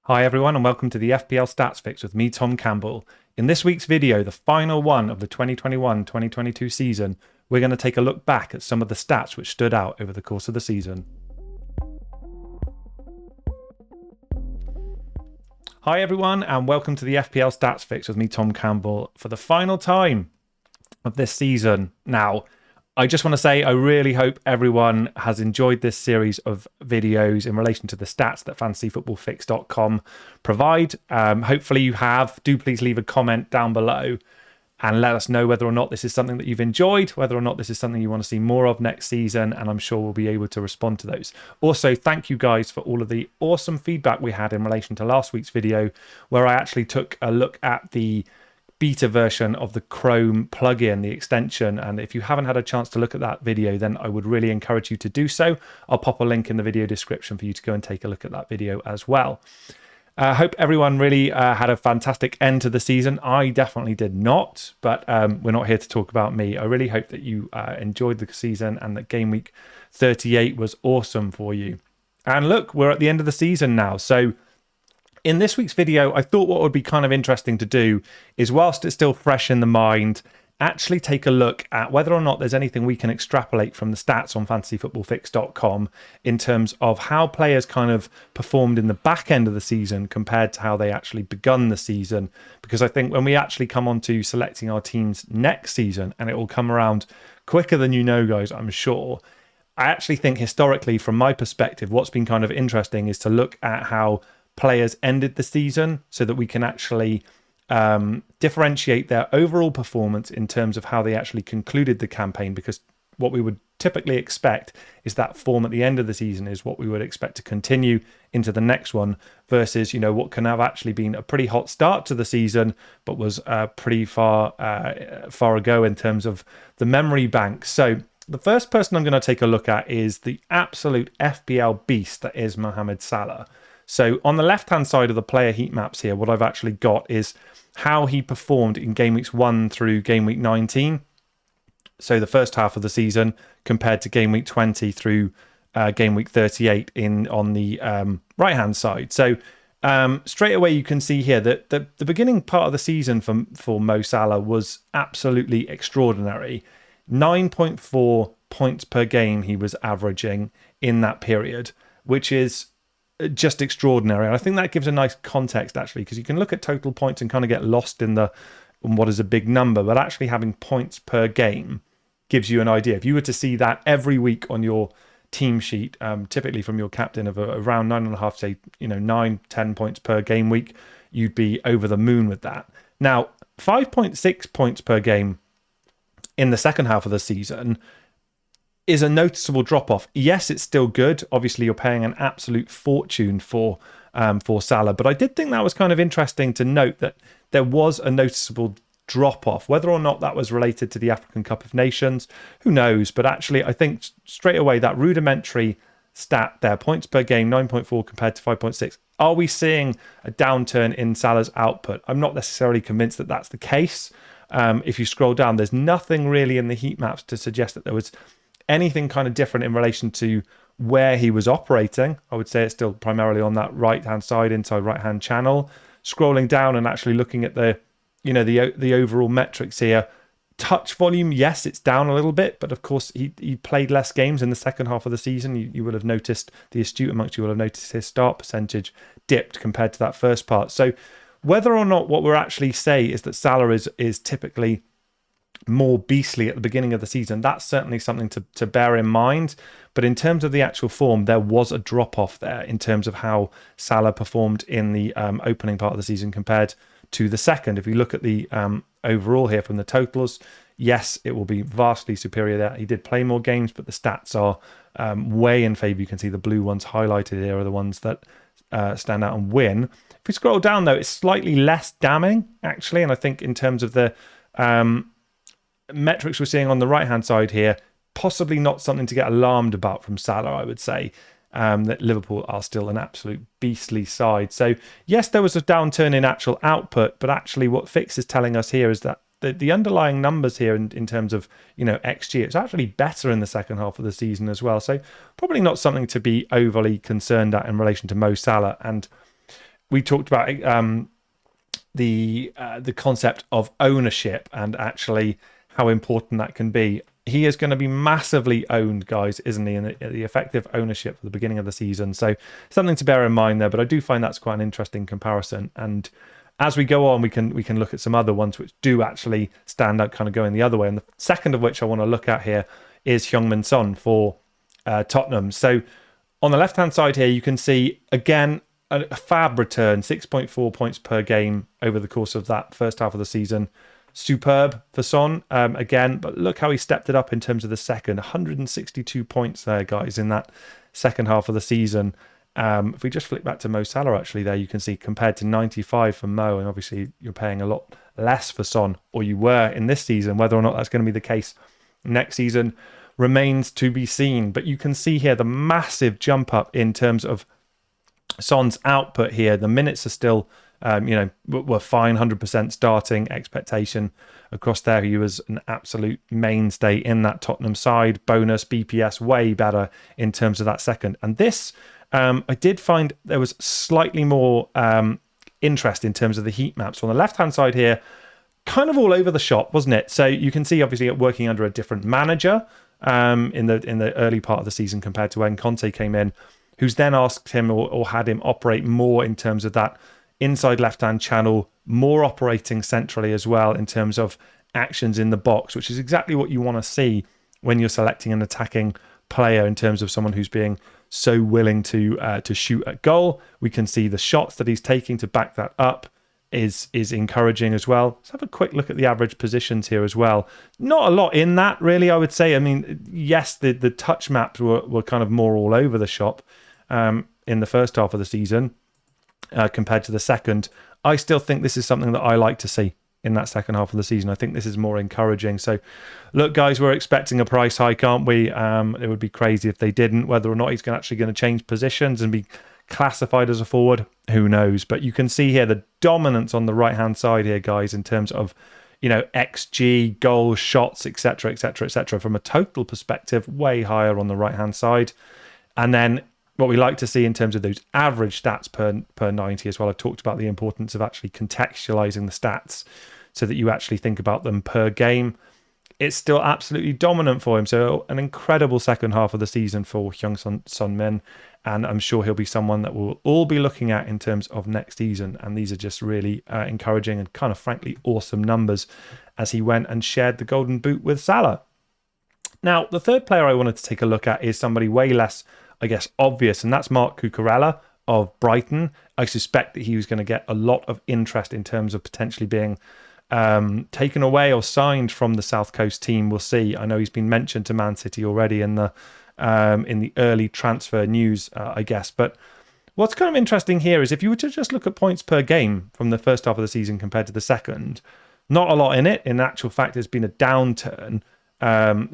Hi everyone and welcome to the FPL Stats Fix with me, Tom Campbell. In this week's video, the final one of the 2021-2022 season, we're going to take a look back at some of the stats which stood out over the course of the season. Hi everyone and welcome to the FPL Stats Fix with me, Tom Campbell, for the final time of this season. Now, I just want to say I really hope everyone has enjoyed this series of videos in relation to the stats that fantasyfootballfix.com provide. Hopefully you have. Do please leave a comment down below and let us know whether or not this is something that you've enjoyed, whether or not this is something you want to see more of next season, and I'm sure we'll be able to respond to those. Also, thank you guys for all of the awesome feedback we had in relation to last week's video, where I actually took a look at the beta version of the Chrome plugin, the extension, and if you haven't had a chance to look at that video, then I would really encourage you to do so. I'll pop a link in the video description for you to go and take a look at that video as well. I hope everyone really had a fantastic end to the season. I definitely did not, but we're not here to talk about me. I really hope that you enjoyed the season and that game week 38 was awesome for you. And look, we're at the end of the season now, so in this week's video, I thought what would be kind of interesting to do is, whilst it's still fresh in the mind, actually take a look at whether or not there's anything we can extrapolate from the stats on fantasyfootballfix.com in terms of how players kind of performed in the back end of the season compared to how they actually begun the season. Because I think when we actually come on to selecting our teams next season, and it will come around quicker than you know, guys, I'm sure, I actually think historically, from my perspective, what's been kind of interesting is to look at how players ended the season so that we can actually differentiate their overall performance in terms of how they actually concluded the campaign, because what we would typically expect is that form at the end of the season is what we would expect to continue into the next one versus, you know, what can have actually been a pretty hot start to the season but was pretty far ago in terms of the memory bank. So the first person I'm going to take a look at is the absolute FPL beast that is Mohamed Salah. So on the left-hand side of the player heat maps here, what I've actually got is how he performed in game weeks 1 through game week 19. So the first half of the season compared to game week 20 through game week 38 on the right-hand side. So straight away you can see here that the beginning part of the season for Mo Salah was absolutely extraordinary. 9.4 points per game he was averaging in that period, which is just extraordinary. And I think that gives a nice context, actually, because you can look at total points and kind of get lost in what is a big number, but actually having points per game gives you an idea. If you were to see that every week on your team sheet, typically from your captain of around 9.5, say, 9-10 points per game week, you'd be over the moon with that. Now, 5.6 points per game in the second half of the season is a noticeable drop-off. Yes, it's still good. Obviously, you're paying an absolute fortune for Salah, but I did think that was kind of interesting to note that there was a noticeable drop-off. Whether or not that was related to the African Cup of Nations, who knows? But actually, I think straight away that rudimentary stat there, points per game, 9.4 compared to 5.6. Are we seeing a downturn in Salah's output? I'm not necessarily convinced that that's the case. If you scroll down, there's nothing really in the heat maps to suggest that there was anything kind of different in relation to where he was operating. I would say it's still primarily on that right-hand side, inside right-hand channel. Scrolling down and actually looking at the overall metrics here. Touch volume, yes, it's down a little bit, but of course he played less games in the second half of the season. You will have noticed, the astute amongst you will have noticed his start percentage dipped compared to that first part. So whether or not what we're actually say is that Salah is typically more beastly at the beginning of the season, that's certainly something to bear in mind. But in terms of the actual form, there was a drop-off there in terms of how Salah performed in the opening part of the season compared to the second. If you look at the overall here from the totals, yes, it will be vastly superior there. He did play more games, but the stats are way in favour. You can see the blue ones highlighted here are the ones that stand out and win. If we scroll down, though, it's slightly less damning, actually. And I think in terms of the metrics we're seeing on the right-hand side here, possibly not something to get alarmed about from Salah, I would say. That Liverpool are still an absolute beastly side. So, yes, there was a downturn in actual output, but actually what Fix is telling us here is that the underlying numbers here in terms of, XG, it's actually better in the second half of the season as well. So, probably not something to be overly concerned at in relation to Mo Salah. And we talked about the concept of ownership and actually how important that can be. He is going to be massively owned, guys, isn't he? In the effective ownership at the beginning of the season. So something to bear in mind there. But I do find that's quite an interesting comparison. And as we go on, we can look at some other ones which do actually stand out, kind of going the other way. And the second of which I want to look at here is Heung-Min Son for Tottenham. So on the left-hand side here, you can see, again, a fab return, 6.4 points per game over the course of that first half of the season. Superb for Son, again, but look how he stepped it up in terms of the second. 162 points there, guys, in that second half of the season. If we just flick back to Mo Salah, actually, there you can see compared to 95 for Mo, and obviously you're paying a lot less for Son, or you were in this season. Whether or not that's going to be the case next season remains to be seen. But you can see here the massive jump up in terms of Son's output here. The minutes are still, were fine, 100% starting expectation across there. He was an absolute mainstay in that Tottenham side. Bonus, BPS, way better in terms of that second. And this, I did find there was slightly more interest in terms of the heat maps. So on the left-hand side here, kind of all over the shop, wasn't it? So you can see, obviously, it working under a different manager in the early part of the season compared to when Conte came in, who's then asked him or had him operate more in terms of that inside left-hand channel, more operating centrally as well in terms of actions in the box, which is exactly what you want to see when you're selecting an attacking player in terms of someone who's being so willing to shoot at goal. We can see the shots that he's taking to back that up is encouraging as well. Let's have a quick look at the average positions here as well. Not a lot in that, really, I would say. I mean, yes, the touch maps were kind of more all over the shop in the first half of the season compared to the second. I still think this is something that I like to see in that second half of the season. I think this is more encouraging. So, look, guys, we're expecting a price hike, aren't we? It would be crazy if they didn't. Whether or not he's actually going to change positions and be classified as a forward, who knows? But you can see here the dominance on the right-hand side here, guys, in terms of, XG, goals, shots, etc., etc., etc. From a total perspective, way higher on the right-hand side. And then what we like to see in terms of those average stats per 90 as well. I've talked about the importance of actually contextualizing the stats so that you actually think about them per game. It's still absolutely dominant for him. So an incredible second half of the season for Heung-Min Son. And I'm sure he'll be someone that we'll all be looking at in terms of next season. And these are just really encouraging and kind of frankly awesome numbers as he went and shared the golden boot with Salah. Now, the third player I wanted to take a look at is somebody way less, I guess, obvious, and that's Marc Cucurella of Brighton. I suspect that he was going to get a lot of interest in terms of potentially being taken away or signed from the South Coast team. We'll see. I know he's been mentioned to Man City already in the early transfer news, I guess. But what's kind of interesting here is if you were to just look at points per game from the first half of the season compared to the second, not a lot in it. In actual fact, there's been a downturn,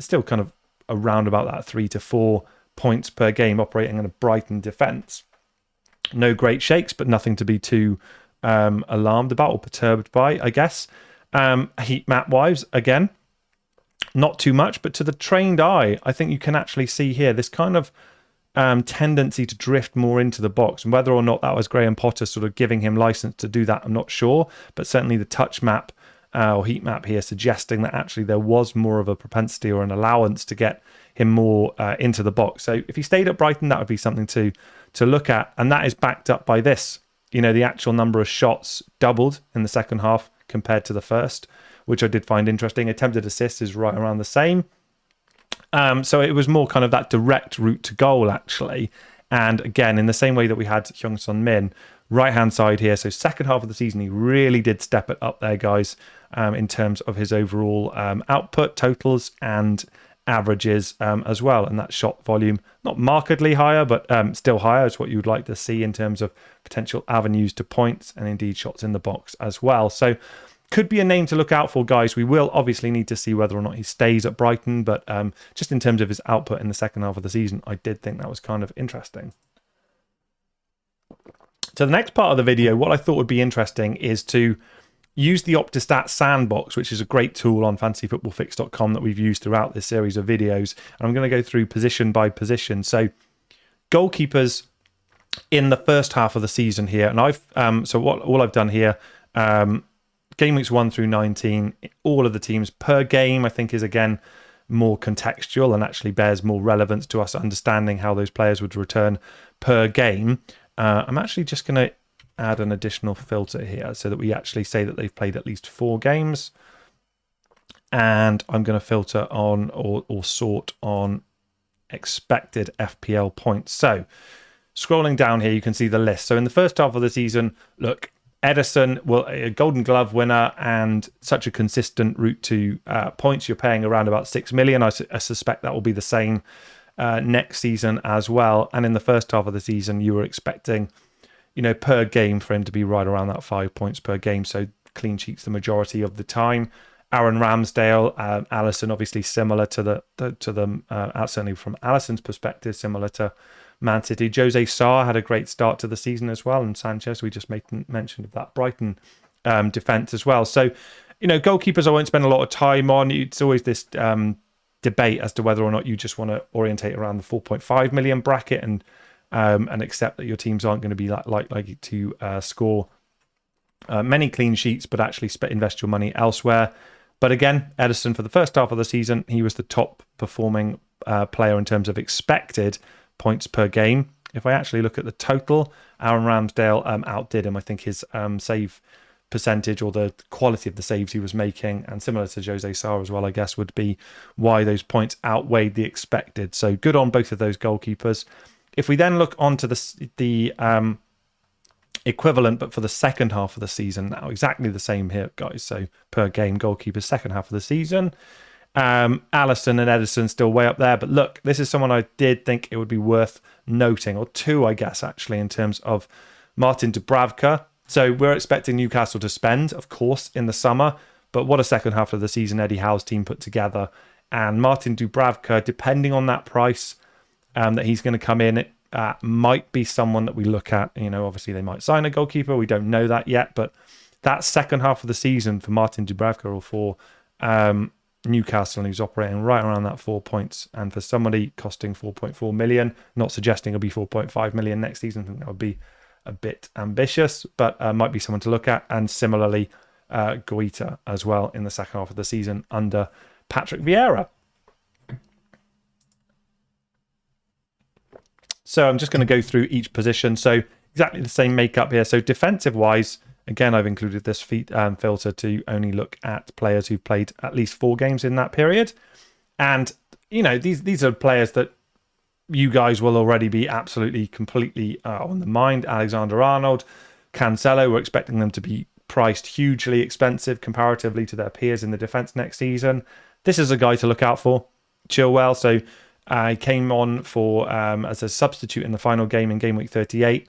still kind of around about that 3 to 4 points per game operating in a Brighton defence. No great shakes, but nothing to be too alarmed about or perturbed by, I guess. Heat map wise, again, not too much, but to the trained eye, I think you can actually see here this kind of tendency to drift more into the box. And whether or not that was Graham Potter sort of giving him license to do that, I'm not sure. But certainly the touch map or heat map here suggesting that actually there was more of a propensity or an allowance to get him more into the box. So if he stayed at Brighton, that would be something to look at. And that is backed up by this. The actual number of shots doubled in the second half compared to the first, which I did find interesting. Attempted assists is right around the same. So it was more kind of that direct route to goal, actually. And again, in the same way that we had Heung-Min Son, right-hand side here. So second half of the season, he really did step it up there, guys, in terms of his overall output, totals, and averages as well. And that shot volume, not markedly higher, but still higher is what you would like to see in terms of potential avenues to points and indeed shots in the box as well. So could be a name to look out for, guys. We will obviously need to see whether or not he stays at Brighton, but just in terms of his output in the second half of the season, I did think that was kind of interesting. So the next part of the video, what I thought would be interesting is to use the Optistat Sandbox, which is a great tool on fantasyfootballfix.com that we've used throughout this series of videos. And I'm going to go through position by position. So goalkeepers in the first half of the season here, and all I've done here, game weeks 1 through 19, all of the teams per game, I think is again more contextual and actually bears more relevance to us understanding how those players would return per game. I'm actually just going to add an additional filter here so that we actually say that they've played at least 4 games. And I'm going to filter on or sort on expected FPL points. So scrolling down here, you can see the list. So in the first half of the season, look, Ederson, well, a Golden Glove winner and such a consistent route to points. You're paying around about 6 million. I suspect that will be the same next season as well. And in the first half of the season, you were expecting, per game for him to be right around that 5 points per game. So clean sheets the majority of the time. Aaron Ramsdale, Alisson, obviously similar to the certainly from Alisson's perspective, similar to Man City. Jose Sarr had a great start to the season as well, and Sanchez, we just made mention of that Brighton defence as well. So, goalkeepers I won't spend a lot of time on. It's always this debate as to whether or not you just want to orientate around the 4.5 million bracket and accept that your teams aren't going to be likely to score many clean sheets, but actually invest your money elsewhere. But again, Ederson, for the first half of the season, he was the top performing player in terms of expected points per game. If I actually look at the total, Aaron Ramsdale outdid him. I think his save percentage or the quality of the saves he was making, and similar to Jose Sarr as well, I guess, would be why those points outweighed the expected. So good on both of those goalkeepers. If we then look onto the equivalent, but for the second half of the season now, exactly the same here, guys. So per game, goalkeepers second half of the season. Alisson and Ederson still way up there, but look, this is someone I did think it would be worth noting, or two, I guess, actually, in terms of Martin Dubravka. So we're expecting Newcastle to spend, of course, in the summer, but what a second half of the season Eddie Howe's team put together. And Martin Dubravka, depending on that price that he's going to come in, might be someone that we look at. Obviously they might sign a goalkeeper. We don't know that yet, but that second half of the season for Martin Dubravka or for Newcastle, and he's operating right around that 4 points. And for somebody costing 4.4 million, not suggesting it'll be 4.5 million next season, I think that would be a bit ambitious, but might be someone to look at. And similarly, Guaita as well in the second half of the season under Patrick Vieira. So I'm just going to go through each position. So exactly the same makeup here. So defensive wise, again, I've included this filter to only look at players who've played at least 4 games in that period. And, these are players that you guys will already be absolutely, completely on the mind. Alexander-Arnold, Cancelo, we're expecting them to be priced hugely expensive comparatively to their peers in the defence next season. This is a guy to look out for. Chilwell, so he came on for as a substitute in the final game in game week 38.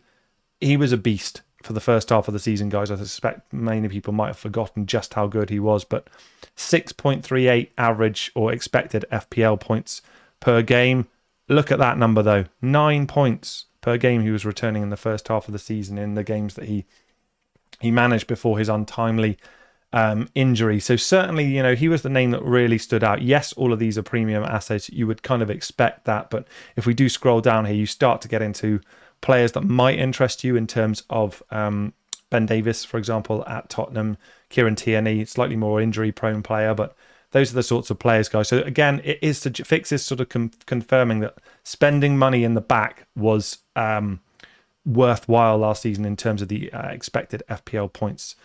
He was a beast for the first half of the season, guys. I suspect many people might have forgotten just how good he was, but 6.38 average or expected FPL points per game. Look at that number, though. 9 points per game he was returning in the first half of the season in the games that he managed before his untimely injury. So certainly, he was the name that really stood out. Yes, all of these are premium assets. You would kind of expect that. But if we do scroll down here, you start to get into players that might interest you in terms of Ben Davies, for example, at Tottenham, Kieran Tierney, slightly more injury-prone player, but those are the sorts of players, guys. So again, it is Fix is sort of confirming that spending money in the back was worthwhile last season in terms of the expected FPL points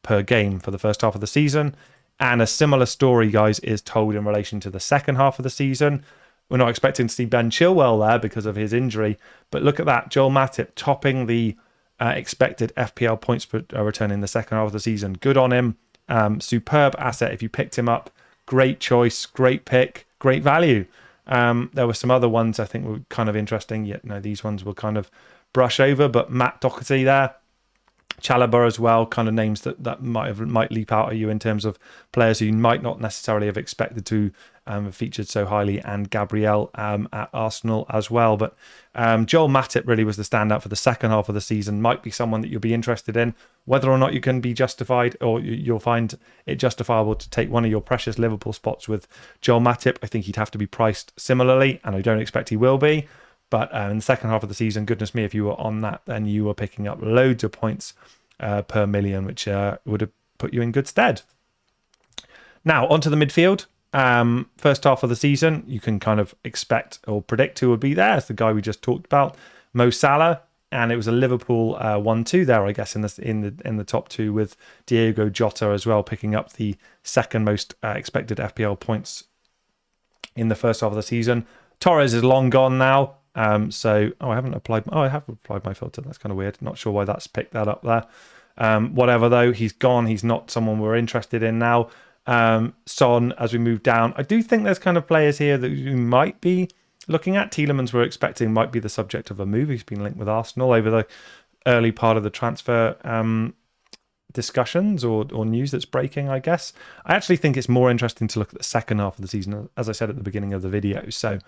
per game for the first half of the season. And a similar story, guys, is told in relation to the second half of the season. We're not expecting to see Ben Chilwell there because of his injury, but look at that. Joel Matip topping the expected FPL points per return in the second half of the season. Good on him. Superb asset if you picked him up. Great choice, great pick, great value. There were some other ones I think were kind of interesting, yet these ones will kind of brush over, but Matt Doherty there, Chalobah as well, kind of names that might leap out at you in terms of players who you might not necessarily have expected to have featured so highly, and Gabriel at Arsenal as well. But Joel Matip really was the standout for the second half of the season. Might be someone that you'll be interested in. Whether or not you can be justified, or you'll find it justifiable to take one of your precious Liverpool spots with Joel Matip, I think he'd have to be priced similarly, and I don't expect he will be. But in the second half of the season, goodness me, if you were on that, then you were picking up loads of points per million, which would have put you in good stead. Now, onto the midfield. First half of the season, you can kind of expect or predict who would be there. It's the guy we just talked about, Mo Salah, and it was a Liverpool 1-2 there, I guess, in the top two, with Diego Jota as well picking up the second most expected FPL points in the first half of the season. Torres is long gone now, so I have applied my filter. That's kind of weird. Not sure why that's picked that up there. Whatever though, he's gone. He's not someone we're interested in now. Son, as we move down, I do think there's kind of players here that you might be looking at. Tielemans, we're expecting, might be the subject of a move. He's been linked with Arsenal over the early part of the transfer discussions or news that's breaking, I guess. I actually think it's more interesting to look at the second half of the season, as I said at the beginning of the video. So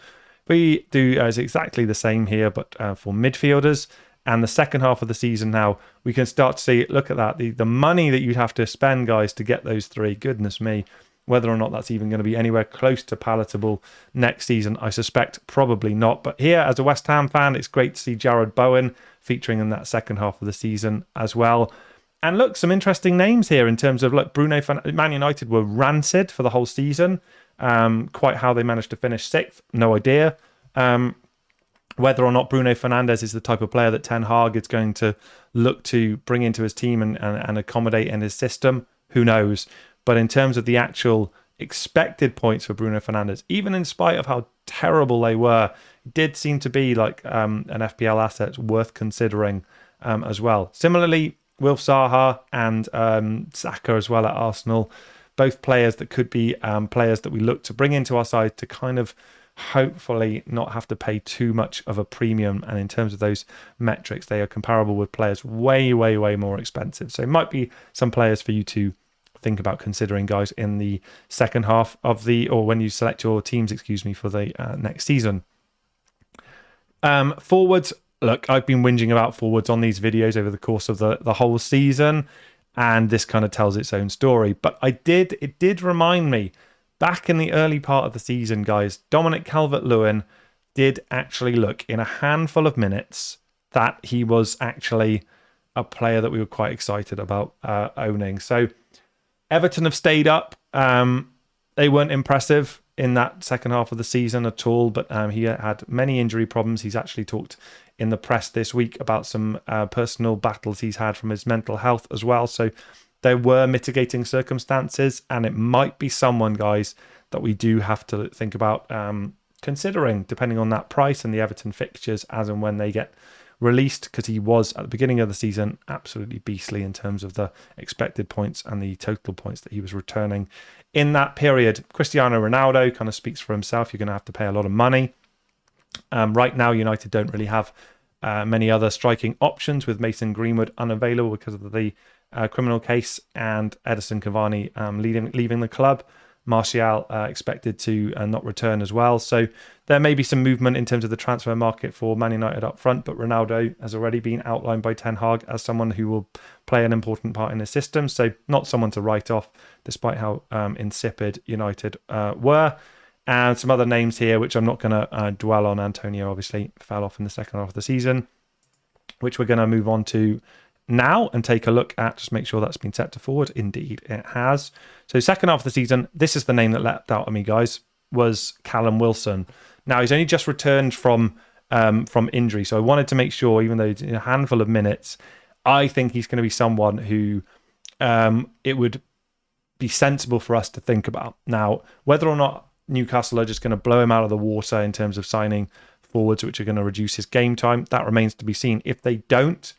we do as exactly the same here, but for midfielders. And the second half of the season now, we can start to see, look at that, the money that you'd have to spend, guys, to get those three. Goodness me, whether or not that's even going to be anywhere close to palatable next season, I suspect probably not. But here, as a West Ham fan, it's great to see Jarrod Bowen featuring in that second half of the season as well. And look, some interesting names here in terms of, look, Man United were rancid for the whole season. Quite how they managed to finish sixth, no idea. Whether or not Bruno Fernandes is the type of player that Ten Hag is going to look to bring into his team and accommodate in his system, who knows? But in terms of the actual expected points for Bruno Fernandes, even in spite of how terrible they were, it did seem to be like an FPL asset worth considering as well. Similarly, Wilf Zaha and Saka as well at Arsenal, both players that could be players that we look to bring into our side to kind of hopefully not have to pay too much of a premium. And in terms of those metrics, they are comparable with players way more expensive. So it might be some players for you to think about considering, guys, in the second half of or when you select your teams, for the next season. Forwards, look, I've been whinging about forwards on these videos over the course of the whole season, and this kind of tells its own story. But it did remind me, back in the early part of the season, guys, Dominic Calvert-Lewin did actually look in a handful of minutes that he was actually a player that we were quite excited about owning. So Everton have stayed up. They weren't impressive in that second half of the season at all, but he had many injury problems. He's actually talked in the press this week about some personal battles he's had from his mental health as well. So there were mitigating circumstances, and it might be someone, guys, that we do have to think about considering, depending on that price and the Everton fixtures as and when they get released, because he was, at the beginning of the season, absolutely beastly in terms of the expected points and the total points that he was returning in that period. Cristiano Ronaldo kind of speaks for himself. You're going to have to pay a lot of money. Right now, United don't really have many other striking options, with Mason Greenwood unavailable because of the criminal case, and Edison Cavani leaving the club. Martial expected to not return as well. So there may be some movement in terms of the transfer market for Man United up front, but Ronaldo has already been outlined by Ten Hag as someone who will play an important part in the system. So not someone to write off, despite how insipid United were. And some other names here, which I'm not going to dwell on. Antonio obviously fell off in the second half of the season, which we're going to move on to now and take a look at, just make sure that's been set to forward. Indeed, it has. So second half of the season, this is the name that leapt out at me, guys, was Callum Wilson. Now, he's only just returned from injury, so I wanted to make sure, even though it's in a handful of minutes, I think he's going to be someone who it would be sensible for us to think about. Now, whether or not Newcastle are just going to blow him out of the water in terms of signing forwards which are going to reduce his game time, that remains to be seen. If they don't,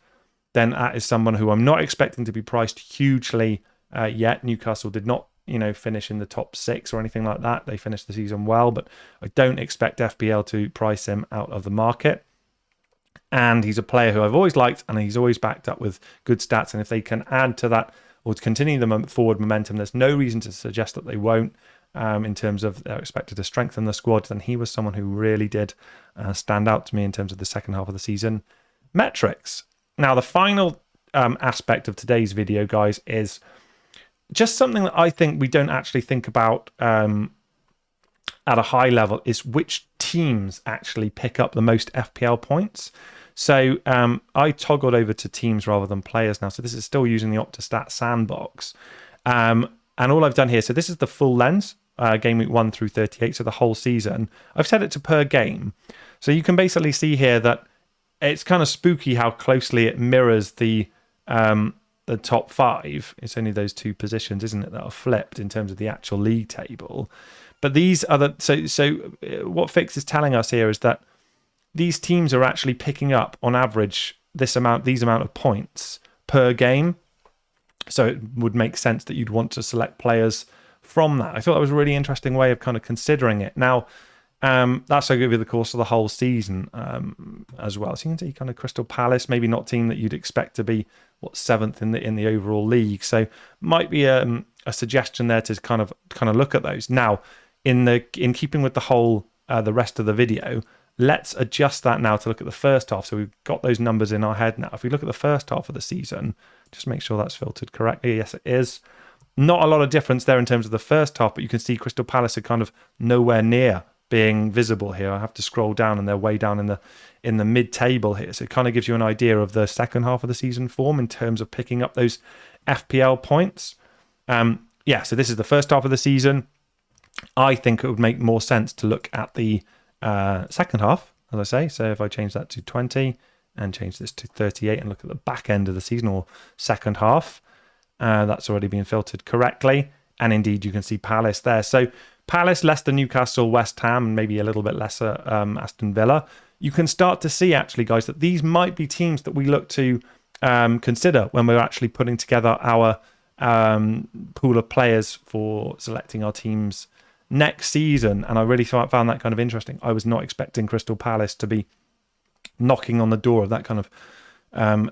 then that is someone who I'm not expecting to be priced hugely yet. Newcastle did not, finish in the top 6 or anything like that. They finished the season well, but I don't expect FPL to price him out of the market. And he's a player who I've always liked, and he's always backed up with good stats. And if they can add to that or to continue the forward momentum, there's no reason to suggest that they won't. In terms of they're expected to strengthen the squad, then he was someone who really did stand out to me in terms of the second half of the season metrics. Now, the final aspect of today's video, guys, is just something that I think we don't actually think about at a high level is which teams actually pick up the most FPL points. So I toggled over to teams rather than players now. So this is still using the Optastat sandbox. And all I've done here, so this is the full lens, game week 1 through 38, so the whole season. I've set it to per game. So you can basically see here that it's kind of spooky how closely it mirrors the top 5. It's only those 2 positions, isn't it, that are flipped in terms of the actual league table. But these are the so what Fix is telling us here is that these teams are actually picking up on average these amount of points per game. So it would make sense that you'd want to select players from that. I thought that was a really interesting way of kind of considering it. Now, that's over the course of the whole season as well. So you can see kind of Crystal Palace, maybe not a team that you'd expect to be 7th in the overall league. So might be a suggestion there to kind of look at those. Now, in keeping with the whole the rest of the video, let's adjust that now to look at the first half. So we've got those numbers in our head now. If we look at the first half of the season, just make sure that's filtered correctly. Yes, it is. Not a lot of difference there in terms of the first half, but you can see Crystal Palace are kind of nowhere near being visible here. I have to scroll down and they're way down in the mid-table here. So it kind of gives you an idea of the second half of the season form in terms of picking up those FPL points. Yeah, so this is the first half of the season. I think it would make more sense to look at the second half, as I say. So if I change that to 20 and change this to 38 and look at the back end of the season or second half, that's already been filtered correctly. And indeed, you can see Palace there. So Palace, Leicester, Newcastle, West Ham, and maybe a little bit lesser Aston Villa. You can start to see, actually, guys, that these might be teams that we look to consider when we're actually putting together our pool of players for selecting our teams next season. And I really found that kind of interesting. I was not expecting Crystal Palace to be knocking on the door of that kind of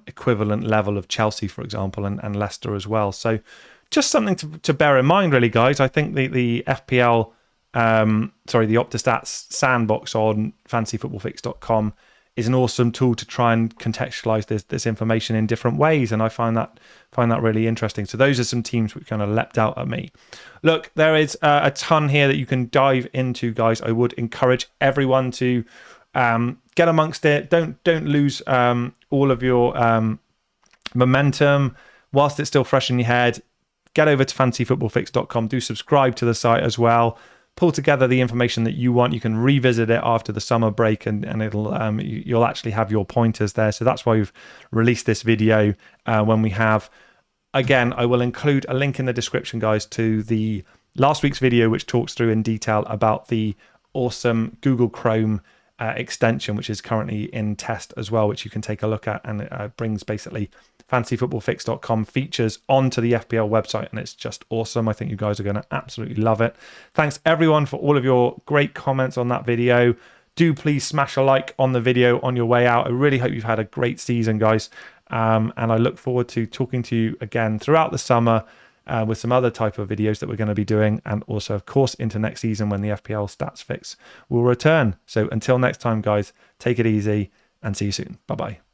equivalent level of Chelsea, for example, and Leicester as well. So just something to bear in mind, really, guys. I think the FPL, the Optastats sandbox on fantasyfootballfix.com is an awesome tool to try and contextualize this information in different ways, and I find that really interesting. So those are some teams which kind of leapt out at me. Look, there is a ton here that you can dive into, guys. I would encourage everyone to get amongst it. Don't lose all of your momentum whilst it's still fresh in your head. Get over to fantasyfootballfix.com. Do subscribe to the site as well. Pull together the information that you want. You can revisit it after the summer break, and it'll you'll actually have your pointers there. So that's why we've released this video when we have. Again, I will include a link in the description, guys, to the last week's video, which talks through in detail about the awesome Google Chrome extension, which is currently in test as well, which you can take a look at, and it brings basically fantasyfootballfix.com features onto the FPL website, and it's just awesome. I think you guys are going to absolutely love it. Thanks everyone for all of your great comments on that video. Do please smash a like on the video on your way out. I really hope you've had a great season, guys, and I look forward to talking to you again throughout the summer with some other type of videos that we're going to be doing, and also of course into next season when the FPL Stats Fix will return. So until next time, guys, take it easy and see you soon. Bye bye.